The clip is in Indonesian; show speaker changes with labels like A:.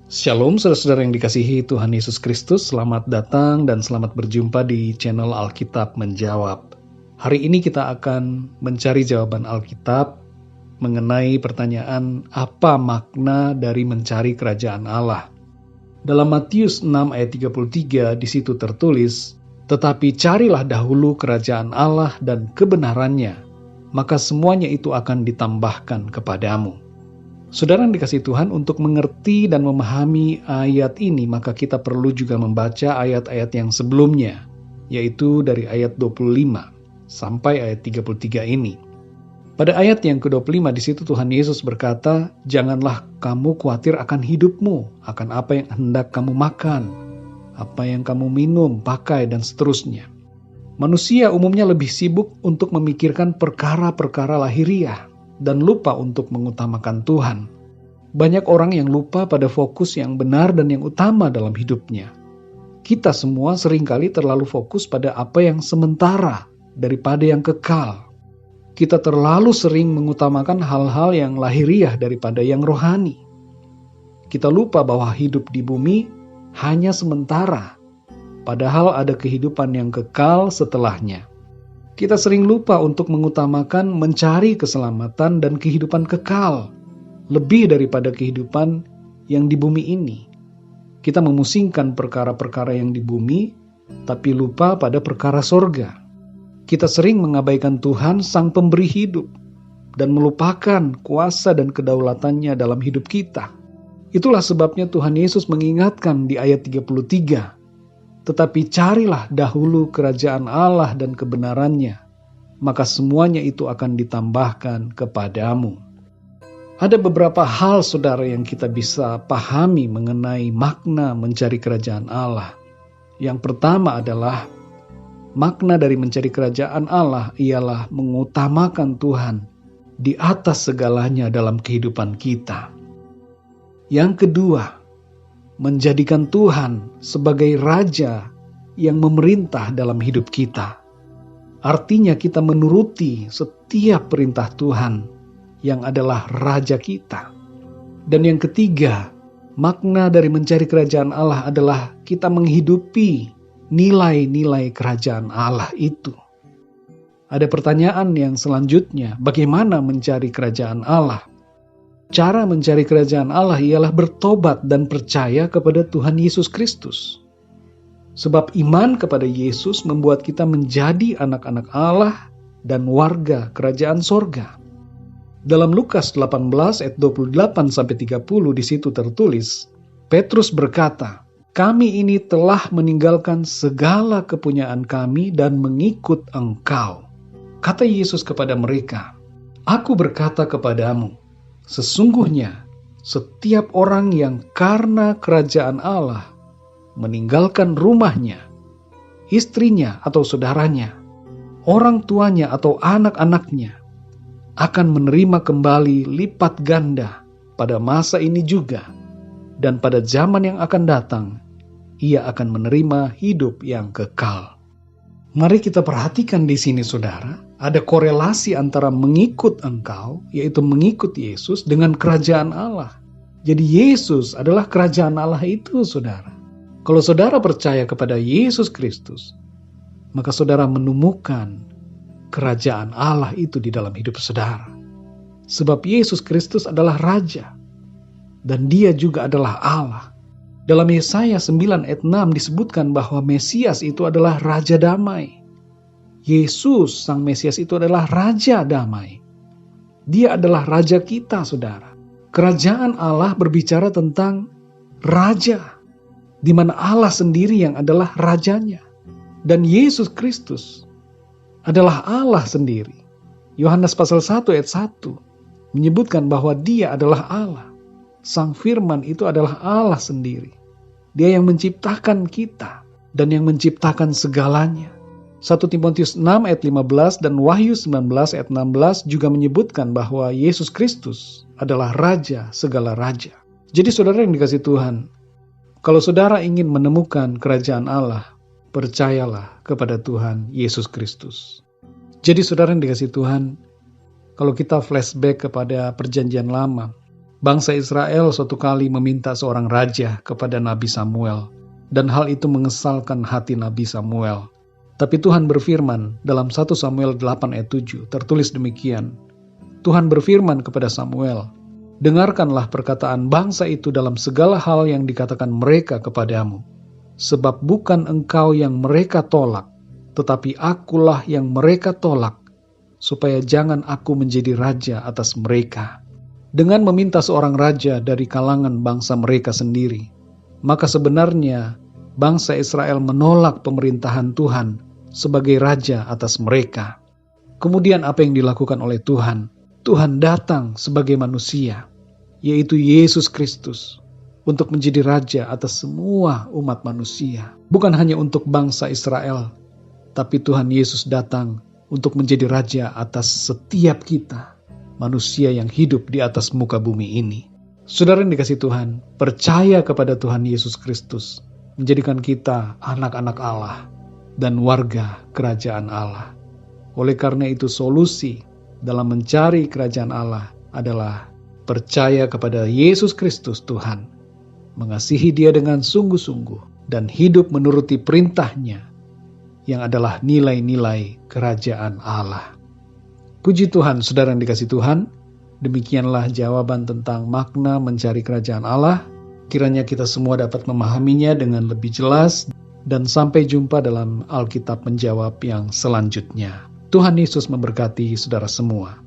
A: Shalom saudara-saudara yang dikasihi Tuhan Yesus Kristus, selamat datang dan selamat berjumpa di channel Alkitab Menjawab. Hari ini kita akan mencari jawaban Alkitab mengenai pertanyaan apa makna dari mencari kerajaan Allah. Dalam Matius 6 ayat 33 di situ tertulis, "Tetapi carilah dahulu kerajaan Allah dan kebenarannya, maka semuanya itu akan ditambahkan kepadamu." Saudara yang dikasihi Tuhan, untuk mengerti dan memahami ayat ini, maka kita perlu juga membaca ayat-ayat yang sebelumnya, yaitu dari ayat 25 sampai ayat 33 ini. Pada ayat yang ke-25 di situ Tuhan Yesus berkata, "Janganlah kamu khawatir akan hidupmu, akan apa yang hendak kamu makan, apa yang kamu minum, pakai, dan seterusnya." Manusia umumnya lebih sibuk untuk memikirkan perkara-perkara lahiriah dan lupa untuk mengutamakan Tuhan. Banyak orang yang lupa pada fokus yang benar dan yang utama dalam hidupnya. Kita semua seringkali terlalu fokus pada apa yang sementara daripada yang kekal. Kita terlalu sering mengutamakan hal-hal yang lahiriah daripada yang rohani. Kita lupa bahwa hidup di bumi hanya sementara, padahal ada kehidupan yang kekal setelahnya. Kita sering lupa untuk mengutamakan mencari keselamatan dan kehidupan kekal, lebih daripada kehidupan yang di bumi ini. Kita memusingkan perkara-perkara yang di bumi, tapi lupa pada perkara sorga. Kita sering mengabaikan Tuhan Sang Pemberi hidup, dan melupakan kuasa dan kedaulatannya dalam hidup kita. Itulah sebabnya Tuhan Yesus mengingatkan di ayat 33, "Tetapi carilah dahulu kerajaan Allah dan kebenarannya, maka semuanya itu akan ditambahkan kepadamu." Ada beberapa hal, saudara, yang kita bisa pahami mengenai makna mencari kerajaan Allah. Yang pertama adalah, makna dari mencari kerajaan Allah ialah mengutamakan Tuhan di atas segalanya dalam kehidupan kita. Yang kedua, menjadikan Tuhan sebagai Raja yang memerintah dalam hidup kita. Artinya kita menuruti setiap perintah Tuhan yang adalah Raja kita. Dan yang ketiga, makna dari mencari kerajaan Allah adalah kita menghidupi nilai-nilai kerajaan Allah itu. Ada pertanyaan yang selanjutnya, bagaimana mencari kerajaan Allah? Cara mencari kerajaan Allah ialah bertobat dan percaya kepada Tuhan Yesus Kristus. Sebab iman kepada Yesus membuat kita menjadi anak-anak Allah dan warga kerajaan sorga. Dalam Lukas 18 ayat 28-30 di situ tertulis, Petrus berkata, "Kami ini telah meninggalkan segala kepunyaan kami dan mengikut Engkau." Kata Yesus kepada mereka, "Aku berkata kepadamu, sesungguhnya setiap orang yang karena kerajaan Allah meninggalkan rumahnya, istrinya atau saudaranya, orang tuanya atau anak-anaknya, akan menerima kembali lipat ganda pada masa ini juga, dan pada zaman yang akan datang, ia akan menerima hidup yang kekal." Mari kita perhatikan di sini, saudara, ada korelasi antara mengikut Engkau, yaitu mengikut Yesus, dengan kerajaan Allah. Jadi Yesus adalah kerajaan Allah itu, saudara. Kalau saudara percaya kepada Yesus Kristus, maka saudara menemukan kerajaan Allah itu di dalam hidup saudara. Sebab Yesus Kristus adalah Raja, dan Dia juga adalah Allah. Dalam Yesaya 9 ayat 6 disebutkan bahwa Mesias itu adalah Raja Damai. Yesus, Sang Mesias itu adalah Raja Damai. Dia adalah Raja kita, saudara. Kerajaan Allah berbicara tentang Raja, di mana Allah sendiri yang adalah Rajanya. Dan Yesus Kristus adalah Allah sendiri. Yohanes pasal 1 ayat 1 menyebutkan bahwa Dia adalah Allah. Sang Firman itu adalah Allah sendiri. Dia yang menciptakan kita dan yang menciptakan segalanya. 1 Timotius 6 ayat 15 dan Wahyu 19 ayat 16 juga menyebutkan bahwa Yesus Kristus adalah Raja segala Raja. Jadi saudara yang dikasihi Tuhan, kalau saudara ingin menemukan kerajaan Allah, percayalah kepada Tuhan Yesus Kristus. Jadi saudara yang dikasihi Tuhan, kalau kita flashback kepada perjanjian lama, Bangsa Israel suatu kali meminta seorang raja kepada Nabi Samuel, dan hal itu mengesalkan hati Nabi Samuel. Tapi Tuhan berfirman dalam 1 Samuel 8 ayat 7, tertulis demikian. Tuhan berfirman kepada Samuel, "Dengarkanlah perkataan bangsa itu dalam segala hal yang dikatakan mereka kepadamu. Sebab bukan engkau yang mereka tolak, tetapi akulah yang mereka tolak, supaya jangan aku menjadi raja atas mereka." Dengan meminta seorang raja dari kalangan bangsa mereka sendiri, maka sebenarnya bangsa Israel menolak pemerintahan Tuhan sebagai raja atas mereka. Kemudian apa yang dilakukan oleh Tuhan? Tuhan datang sebagai manusia, yaitu Yesus Kristus, untuk menjadi raja atas semua umat manusia. Bukan hanya untuk bangsa Israel, tapi Tuhan Yesus datang untuk menjadi raja atas setiap kita, manusia yang hidup di atas muka bumi ini. Saudara yang dikasihi Tuhan, percaya kepada Tuhan Yesus Kristus menjadikan kita anak-anak Allah dan warga kerajaan Allah. Oleh karena itu, solusi dalam mencari kerajaan Allah adalah percaya kepada Yesus Kristus Tuhan, mengasihi Dia dengan sungguh-sungguh, dan hidup menuruti perintah-Nya yang adalah nilai-nilai kerajaan Allah. Puji Tuhan, saudara yang dikasihi Tuhan, demikianlah jawaban tentang makna mencari kerajaan Allah. Kiranya kita semua dapat memahaminya dengan lebih jelas, dan sampai jumpa dalam Alkitab Menjawab yang selanjutnya. Tuhan Yesus memberkati saudara semua.